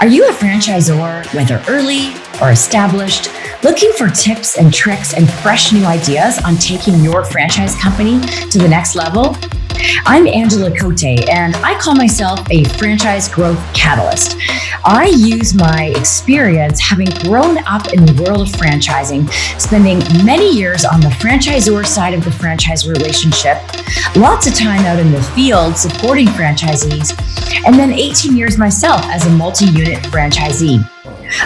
Are you a franchisor, whether early or established, looking for tips and tricks and fresh new ideas on taking your franchise company to the next level? I'm Angela Cote, and I call myself a franchise growth catalyst. I use my experience having grown up in the world of franchising, spending many years on the franchisor side of the franchise relationship, lots of time out in the field supporting franchisees, and then 18 years myself as a multi-unit franchisee.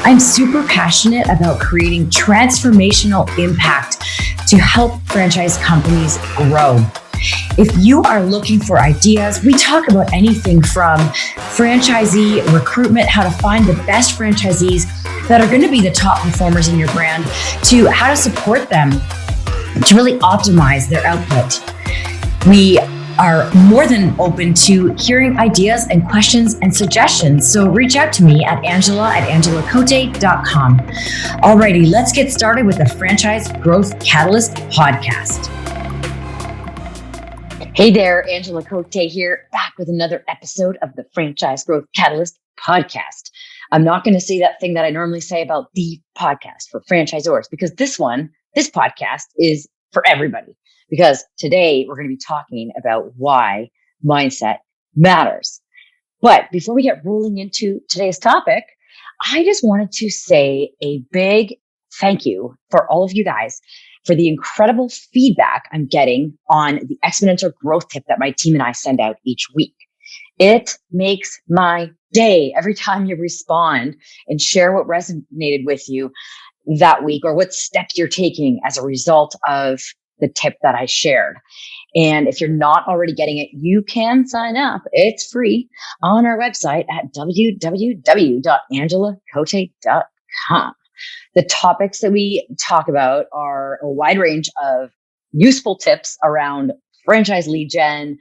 I'm super passionate about creating transformational impact to help franchise companies grow. If you are looking for ideas, we talk about anything from franchisee recruitment, how to find the best franchisees that are going to be the top performers in your brand, to how to support them to really optimize their output. We are more than open to hearing ideas and questions and suggestions. So reach out to me at angela@angelacote.com. Alrighty, let's get started with the Franchise Growth Catalyst podcast. Hey there, Angela Cote here, back with another episode of the Franchise Growth Catalyst podcast. I'm not going to say that thing that I normally say about the podcast for franchisors, because this podcast is for everybody. Because today we're going to be talking about why mindset matters. But before we get rolling into today's topic, I just wanted to say a big thank you for all of you guys for the incredible feedback I'm getting on the exponential growth tip that my team and I send out each week. It makes my day every time you respond and share what resonated with you that week or what steps you're taking as a result of the tip that I shared. And if you're not already getting it, you can sign up. It's free on our website at www.angelacote.com. The topics that we talk about are a wide range of useful tips around franchise lead gen,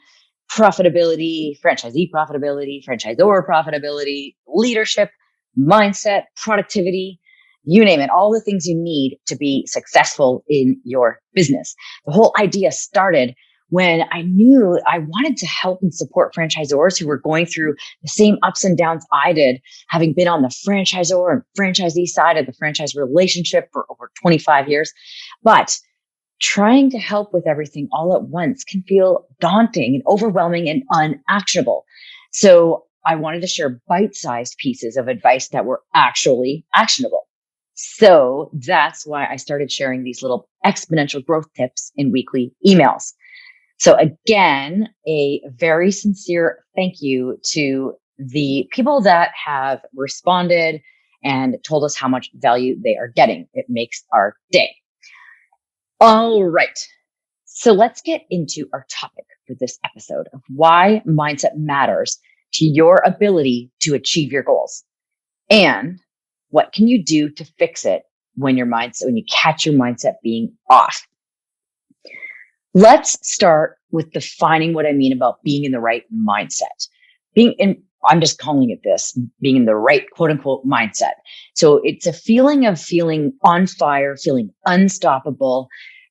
profitability, franchisee profitability, franchisor profitability, leadership, mindset, productivity, you name it, all the things you need to be successful in your business. The whole idea started when I knew I wanted to help and support franchisors who were going through the same ups and downs I did, having been on the franchisor and franchisee side of the franchise relationship for over 25 years. But trying to help with everything all at once can feel daunting and overwhelming and unactionable. So I wanted to share bite-sized pieces of advice that were actually actionable. So that's why I started sharing these little exponential growth tips in weekly emails. So again, a very sincere thank you to the people that have responded and told us how much value they are getting. It makes our day. All right. So let's get into our topic for this episode of why mindset matters to your ability to achieve your goals. And what can you do to fix it when you catch your mindset being off? Let's start with defining what I mean about being in the right mindset. I'm just calling it this, being in the right quote unquote mindset. So it's a feeling of feeling on fire, feeling unstoppable,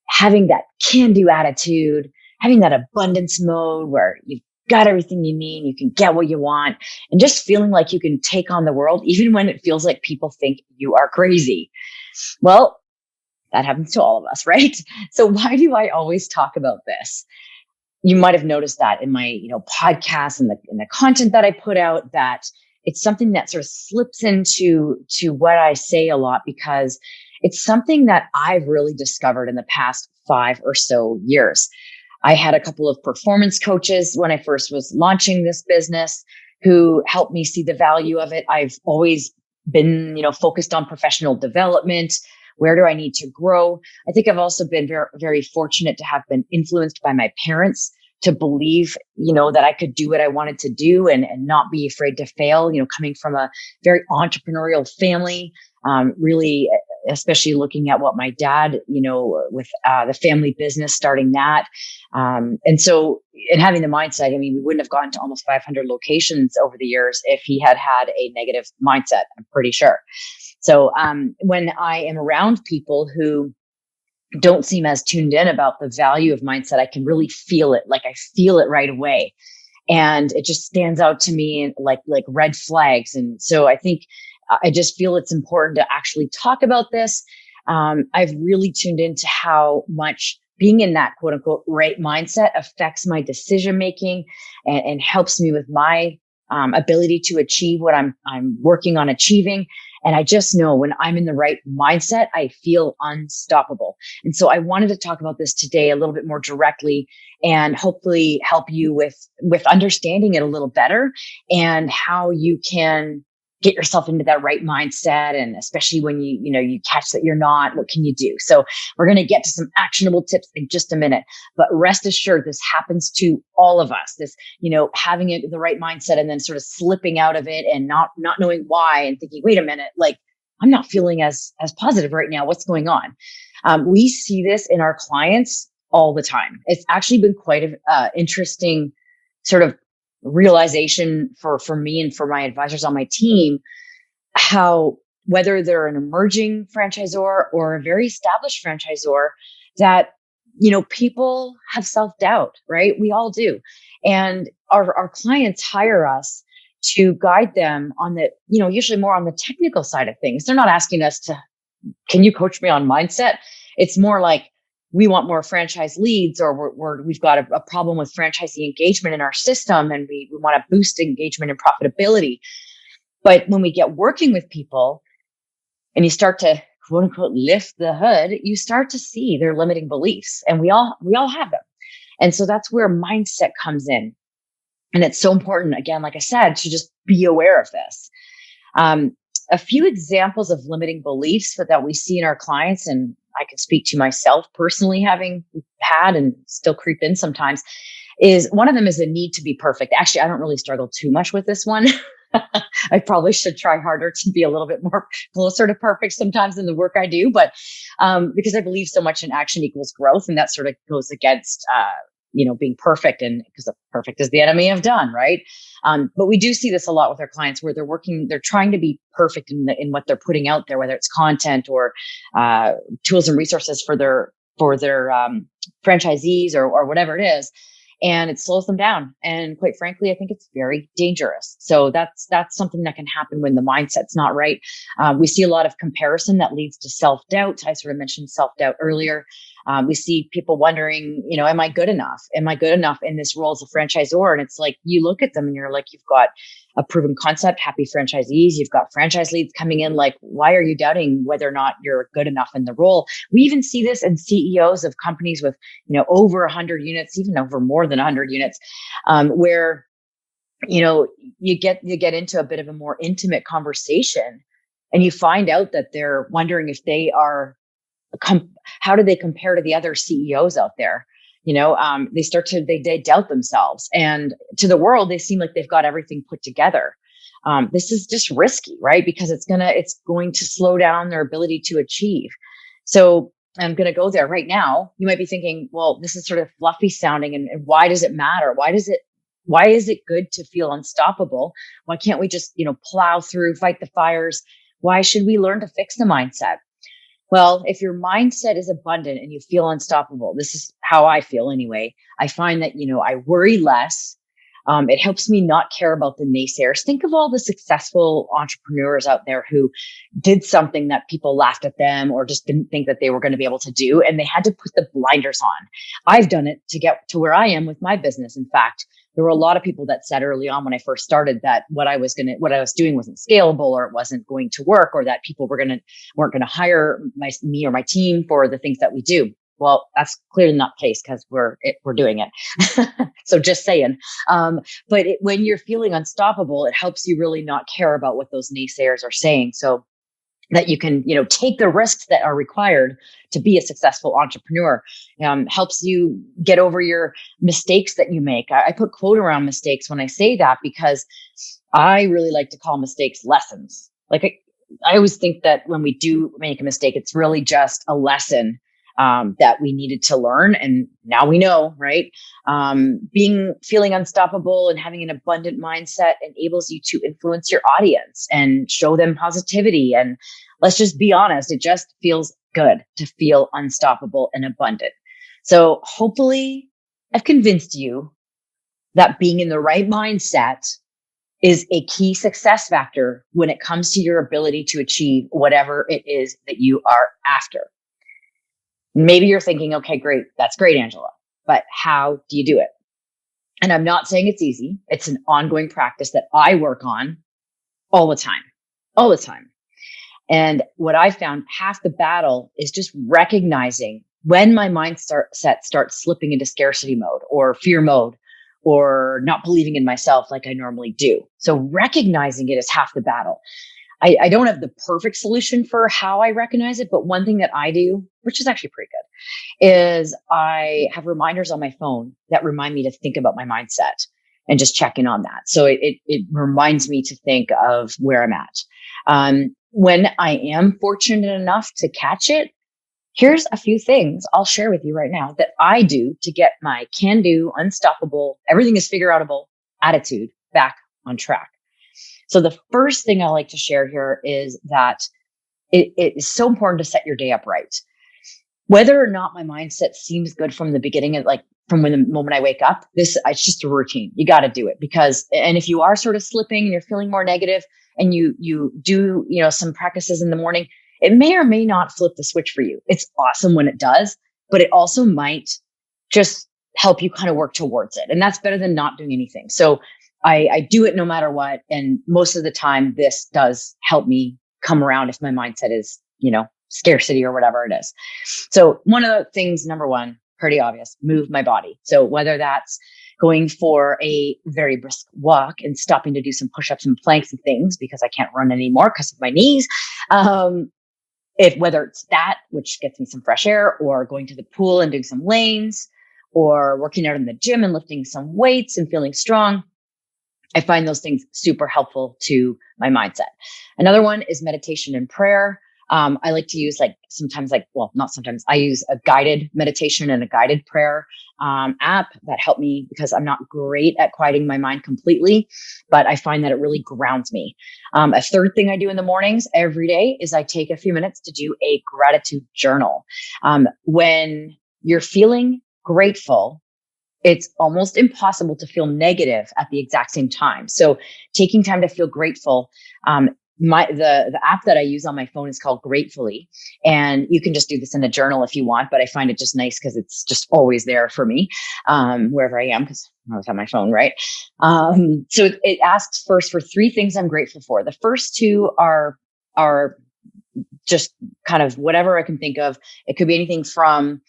having that can-do attitude, having that abundance mode where you've got everything you need, you can get what you want, and just feeling like you can take on the world, even when it feels like people think you are crazy. Well, that happens to all of us, right? So why do I always talk about this? You might have noticed that in my, podcast and the content that I put out, that it's something that sort of slips into what I say a lot, because it's something that I've really discovered in the past 5 or so years. I had a couple of performance coaches when I first was launching this business who helped me see the value of it. I've always been, focused on professional development. Where do I need to grow? I think I've also been very, very fortunate to have been influenced by my parents to believe, that I could do what I wanted to do and not be afraid to fail, coming from a very entrepreneurial family, really, especially looking at what my dad, with the family business, starting that. And having the mindset, we wouldn't have gotten to almost 500 locations over the years if he had a negative mindset, I'm pretty sure. So when I am around people who don't seem as tuned in about the value of mindset, I can really feel it. Like I feel it right away. And it just stands out to me like red flags. And so I think I just feel it's important to actually talk about this. I've really tuned into how much being in that quote unquote right mindset affects my decision making and helps me with my ability to achieve what I'm working on achieving. And I just know when I'm in the right mindset, I feel unstoppable. And so I wanted to talk about this today a little bit more directly and hopefully help you with understanding it a little better and how you can get yourself into that right mindset. And especially when you catch that you're not, what can you do? So we're going to get to some actionable tips in just a minute, but rest assured, this happens to all of us. This, having the right mindset and then sort of slipping out of it and not knowing why and thinking, wait a minute, like I'm not feeling as positive right now. What's going on? We see this in our clients all the time. It's actually been quite an interesting sort of realization for me and for my advisors on my team, how whether they're an emerging franchisor or a very established franchisor, that people have self-doubt, right? We all do. And our clients hire us to guide them on the, usually more on the technical side of things. They're not asking us to, can you coach me on mindset? It's more like, we want more franchise leads, or we've got a problem with franchisee engagement in our system, and we want to boost engagement and profitability. But when we get working with people and you start to quote unquote lift the hood, you start to see their limiting beliefs, and we all have them. And so that's where mindset comes in. And it's so important, again, like I said, to just be aware of this. A few examples of limiting beliefs that we see in our clients, and I can speak to myself personally having had and still creep in sometimes, is one of them is a need to be perfect. Actually, I don't really struggle too much with this one. I probably should try harder to be a little bit more closer to perfect sometimes in the work I do, but because I believe so much in action equals growth, and that sort of goes against being perfect, and because perfect is the enemy of done, right? But we do see this a lot with our clients where they're trying to be perfect in what they're putting out there, whether it's content or tools and resources for their franchisees or whatever it is. And it slows them down. And quite frankly, I think it's very dangerous. So that's something that can happen when the mindset's not right. We see a lot of comparison that leads to self-doubt. I sort of mentioned self-doubt earlier. We see people wondering, am I good enough? Am I good enough in this role as a franchisor? And it's like, you look at them and you're like, you've got a proven concept, happy franchisees, you've got franchise leads coming in. Like, why are you doubting whether or not you're good enough in the role? We even see this in CEOs of companies with, over 100 units, even over more than 100 units, where, you get into a bit of a more intimate conversation, and you find out that they're wondering if they are, how do they compare to the other CEOs out there? They doubt themselves, and to the world, they seem like they've got everything put together. This is just risky, right? Because it's going to slow down their ability to achieve. So I'm going to go there right now. You might be thinking, well, this is sort of fluffy sounding, and why does it matter? Why is it good to feel unstoppable? Why can't we just, plow through, fight the fires? Why should we learn to fix the mindset? Well, if your mindset is abundant and you feel unstoppable, this is how I feel anyway. I find that, I worry less. It helps me not care about the naysayers. Think of all the successful entrepreneurs out there who did something that people laughed at them or just didn't think that they were going to be able to do, and they had to put the blinders on. I've done it to get to where I am with my business. In fact, there were a lot of people that said early on when I first started that what I was doing wasn't scalable, or it wasn't going to work, or that people weren't going to hire me or my team for the things that we do. Well, that's clearly not the case because we're doing it. So just saying. But when you're feeling unstoppable, it helps you really not care about what those naysayers are saying, so that you can, take the risks that are required to be a successful entrepreneur. Helps you get over your mistakes that you make. I put quote around mistakes when I say that, because I really like to call mistakes lessons. Like I always think that when we do make a mistake, it's really just a lesson that we needed to learn. And now we know, right? Feeling unstoppable and having an abundant mindset enables you to influence your audience and show them positivity. And let's just be honest, it just feels good to feel unstoppable and abundant. So hopefully I've convinced you that being in the right mindset is a key success factor when it comes to your ability to achieve whatever it is that you are after. Maybe you're thinking, okay, great. That's great, Angela. But how do you do it? And I'm not saying it's easy. It's an ongoing practice that I work on all the time, all the time. And what I found, half the battle is just recognizing when my mindset starts slipping into scarcity mode or fear mode or not believing in myself like I normally do. So recognizing it is half the battle. I don't have the perfect solution for how I recognize it, but one thing that I do, which is actually pretty good, is I have reminders on my phone that remind me to think about my mindset and just check in on that. So it reminds me to think of where I'm at. When I am fortunate enough to catch it, here's a few things I'll share with you right now that I do to get my can-do, unstoppable, everything is figure-outable attitude back on track. So the first thing I like to share here is that it is so important to set your day up right. Whether or not my mindset seems good from the beginning, like from the moment I wake up, it's just a routine. You got to do it and if you are sort of slipping and you're feeling more negative and you do, some practices in the morning, it may or may not flip the switch for you. It's awesome when it does, but it also might just help you kind of work towards it. And that's better than not doing anything. So I do it no matter what. And most of the time, this does help me come around if my mindset is, scarcity or whatever it is. So one of the things, number one, pretty obvious, move my body. So whether that's going for a very brisk walk and stopping to do some push-ups and planks and things because I can't run anymore because of my knees. Whether it's that, which gets me some fresh air, or going to the pool and doing some lanes, or working out in the gym and lifting some weights and feeling strong, I find those things super helpful to my mindset. Another one is meditation and prayer. I like to use not sometimes, I use a guided meditation and a guided prayer app that help me because I'm not great at quieting my mind completely, but I find that it really grounds me. A third thing I do in the mornings every day is I take a few minutes to do a gratitude journal. When you're feeling grateful, it's almost impossible to feel negative at the exact same time. So taking time to feel grateful, the app that I use on my phone is called Gratefully, and you can just do this in a journal if you want, but I find it just nice because it's just always there for me, wherever I am, because I always have my phone, right? So it asks first for 3 things I'm grateful for. The first 2 are just kind of whatever I can think of. It could be anything from,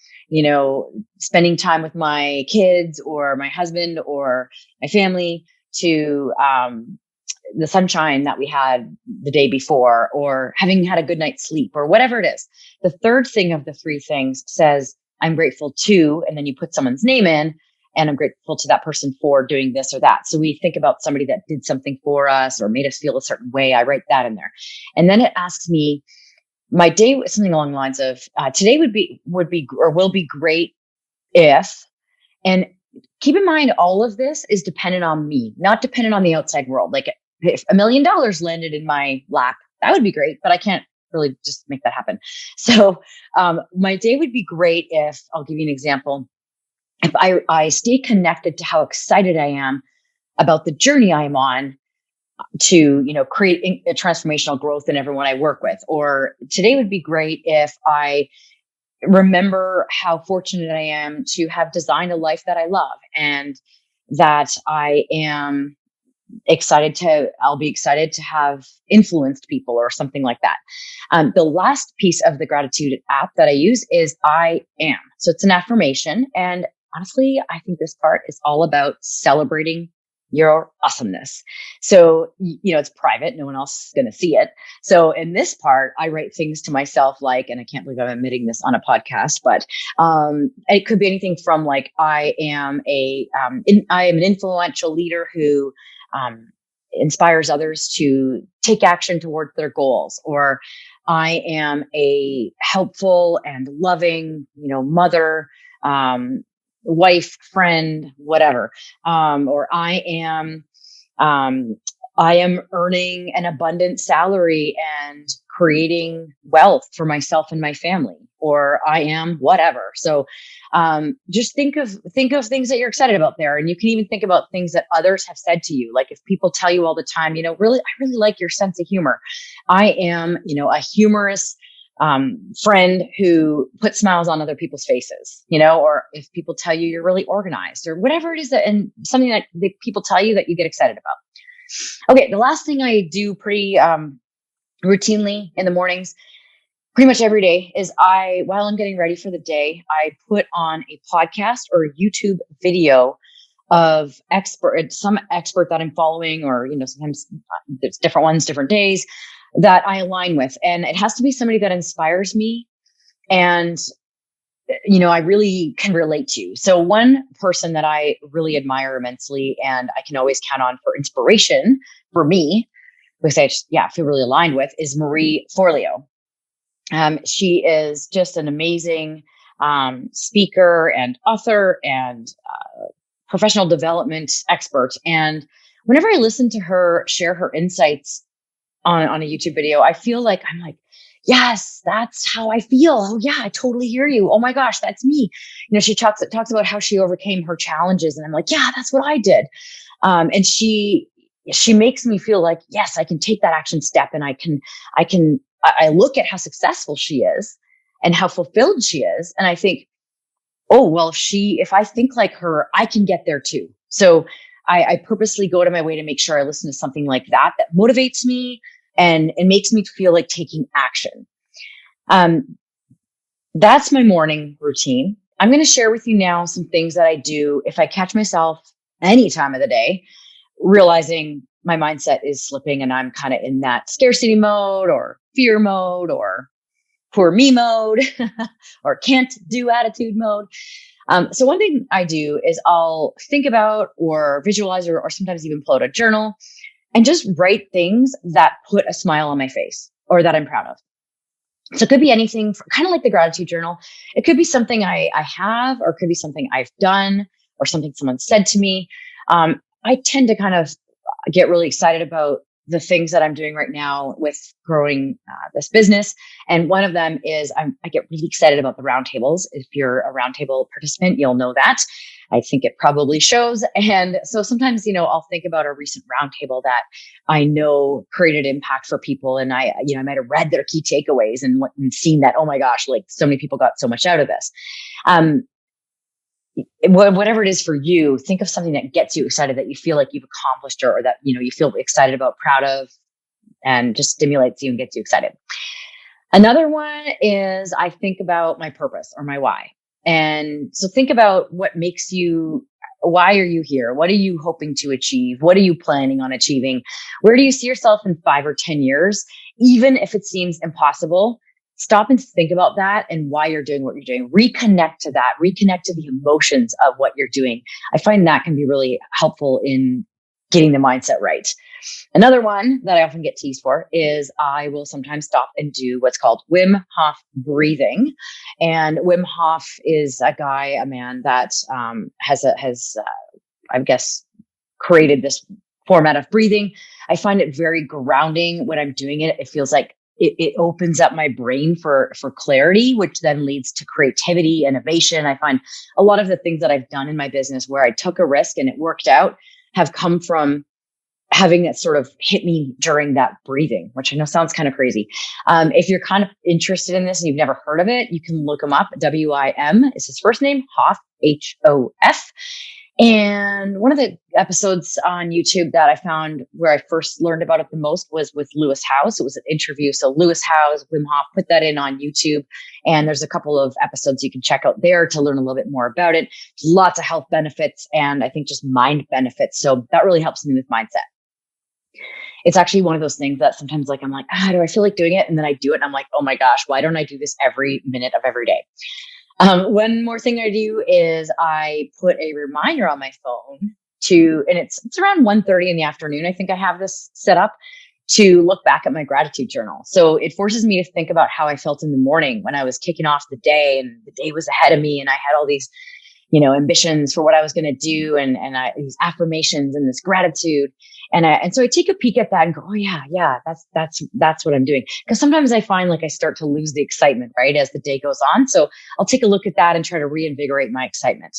spending time with my kids or my husband or my family to, the sunshine that we had the day before, or having had a good night's sleep, or whatever it is. The third thing of the 3 things says, I'm grateful to, and then you put someone's name in, and I'm grateful to that person for doing this or that. So we think about somebody that did something for us or made us feel a certain way. I write that in there. And then it asks me, my day, something along the lines of, today would be or will be great if, and keep in mind, all of this is dependent on me, not dependent on the outside world. Like if $1 million landed in my lap, that would be great, but I can't really just make that happen. So my day would be great if, I'll give you an example. If I stay connected to how excited I am about the journey I'm on to, create a transformational growth in everyone I work with. Or today would be great if I remember how fortunate I am to have designed a life that I love, and that I'll be excited to have influenced people or something like that. The last piece of the gratitude app that I use is I am. So it's an affirmation. And honestly, I think this part is all about celebrating your awesomeness. So, it's private. No one else is going to see it. So in this part, I write things to myself like, and I can't believe I'm admitting this on a podcast, but it could be anything from like, I am an influential leader who inspires others to take action towards their goals, or I am a helpful and loving, mother, wife, friend, whatever. Or I am I am earning an abundant salary and creating wealth for myself and my family, or I am whatever. So, just think of things that you're excited about there. And you can even think about things that others have said to you. Like if people tell you all the time, really, I really like your sense of humor. I am, a humorous, friend who puts smiles on other people's faces, or if people tell you you're really organized or whatever it is and something that the people tell you that you get excited about. Okay, the last thing I do pretty routinely in the mornings, pretty much every day, is while I'm getting ready for the day, I put on a podcast or a YouTube video of some expert that I'm following, or sometimes there's different ones, different days that I align with, and it has to be somebody that inspires me and I really can relate to. So one person that I really admire immensely and I can always count on for inspiration for me, because I feel really aligned with, is Marie Forleo. She is just an amazing speaker and author and professional development expert. And whenever I listen to her share her insights on a YouTube video, I feel like I'm like, yes, that's how I feel. Oh yeah, I totally hear you. Oh my gosh, that's me. She talks about how she overcame her challenges, and I'm like, yeah, that's what I did. And she makes me feel like, yes, I can take that action step, and I look at how successful she is and how fulfilled she is, and I think, oh well, if I think like her, I can get there too. So I purposely go to my way to make sure I listen to something like that motivates me and it makes me feel like taking action. That's my morning routine. I'm going to share with you now some things that I do if I catch myself any time of the day, realizing my mindset is slipping and I'm kind of in that scarcity mode or fear mode or poor me mode or can't do attitude mode. So one thing I do is I'll think about or visualize or sometimes even pull out a journal and just write things that put a smile on my face or that I'm proud of. So it could be anything, kind of like the gratitude journal. It could be something I have, or it could be something I've done, or something someone said to me. I tend to kind of get really excited about the things that I'm doing right now with growing this business. And one of them is I get really excited about the roundtables. If you're a roundtable participant, you'll know that. I think it probably shows. And so sometimes, I'll think about a recent roundtable that I know created impact for people. And I might have read their key takeaways and seen that, oh my gosh, like so many people got so much out of this. Whatever it is for you, think of something that gets you excited, that you feel like you've accomplished or that, you feel excited about, proud of, and just stimulates you and gets you excited. Another one is I think about my purpose or my why. And so think about what makes you, why are you here? What are you hoping to achieve? What are you planning on achieving? Where do you see yourself in 5 or 10 years? Even if it seems impossible, stop and think about that and why you're doing what you're doing. Reconnect to that. Reconnect to the emotions of what you're doing. I find that can be really helpful in getting the mindset right. Another one that I often get teased for is I will sometimes stop and do what's called Wim Hof Breathing. And Wim Hof is a man that has I guess, created this format of breathing. I find it very grounding when I'm doing it. It feels like it opens up my brain for clarity, which then leads to creativity, innovation. I find a lot of the things that I've done in my business where I took a risk and it worked out have come from having that sort of hit me during that breathing, which I know sounds kind of crazy. If you're kind of interested in this and you've never heard of it, you can look him up. Wim is his first name, Hof, Hof. And one of the episodes on YouTube that I found where I first learned about it the most was with Lewis Howes. It was an interview. So Lewis Howes, Wim Hof, put that in on YouTube. And there's a couple of episodes you can check out there to learn a little bit more about it. Lots of health benefits and I think just mind benefits. So that really helps me with mindset. It's actually one of those things that sometimes I'm like, do I feel like doing it? And then I do it and I'm like, oh my gosh, why don't I do this every minute of every day? One more thing I do is I put a reminder on my phone and it's around 1:30 in the afternoon. I think I have this set up to look back at my gratitude journal. So it forces me to think about how I felt in the morning when I was kicking off the day and the day was ahead of me and I had all these, ambitions for what I was going to do and these affirmations and this gratitude. And so I take a peek at that and go, oh yeah, that's what I'm doing. Because sometimes I find like I start to lose the excitement, right, as the day goes on. So I'll take a look at that and try to reinvigorate my excitement.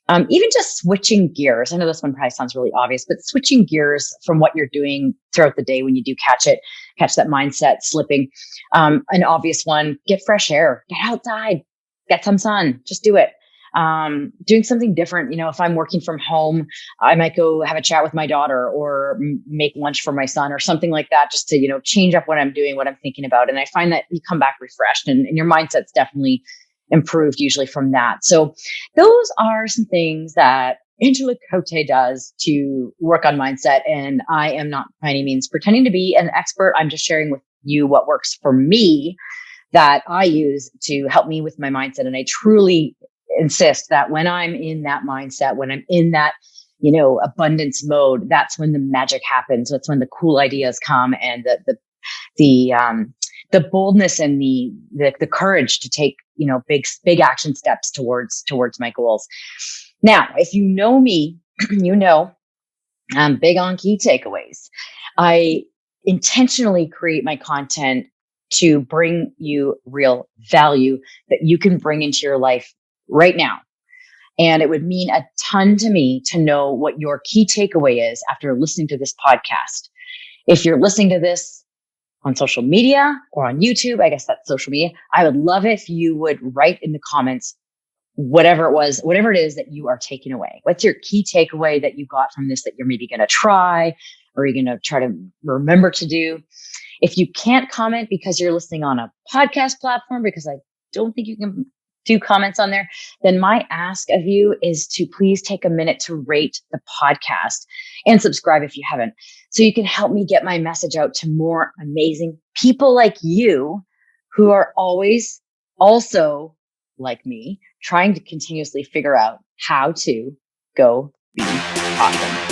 Even just switching gears. I know this one probably sounds really obvious, but switching gears from what you're doing throughout the day when you do catch that mindset slipping. An obvious one, get fresh air, get outside, get some sun, just do it. Doing something different. If I'm working from home, I might go have a chat with my daughter or make lunch for my son or something like that, just to, change up what I'm doing, what I'm thinking about. And I find that you come back refreshed and your mindset's definitely improved usually from that. So those are some things that Angela Cote does to work on mindset. And I am not by any means pretending to be an expert. I'm just sharing with you what works for me that I use to help me with my mindset. And I truly insist that when I'm in that mindset, when I'm in that, abundance mode, that's when the magic happens. That's when the cool ideas come and the boldness and the courage to take, big action steps towards my goals. Now, if you know me, you know, I'm big on key takeaways. I intentionally create my content to bring you real value that you can bring into your life right now. And it would mean a ton to me to know what your key takeaway is after listening to this podcast. If you're listening to this on social media or on YouTube, I guess that's social media, I would love if you would write in the comments whatever it is that you are taking away. What's your key takeaway that you got from this that you're maybe going to try or you're going to try to remember to do? If you can't comment because you're listening on a podcast platform, because I don't think you can do comments on there, then my ask of you is to please take a minute to rate the podcast and subscribe if you haven't, so you can help me get my message out to more amazing people like you who are always also like me, trying to continuously figure out how to go be awesome.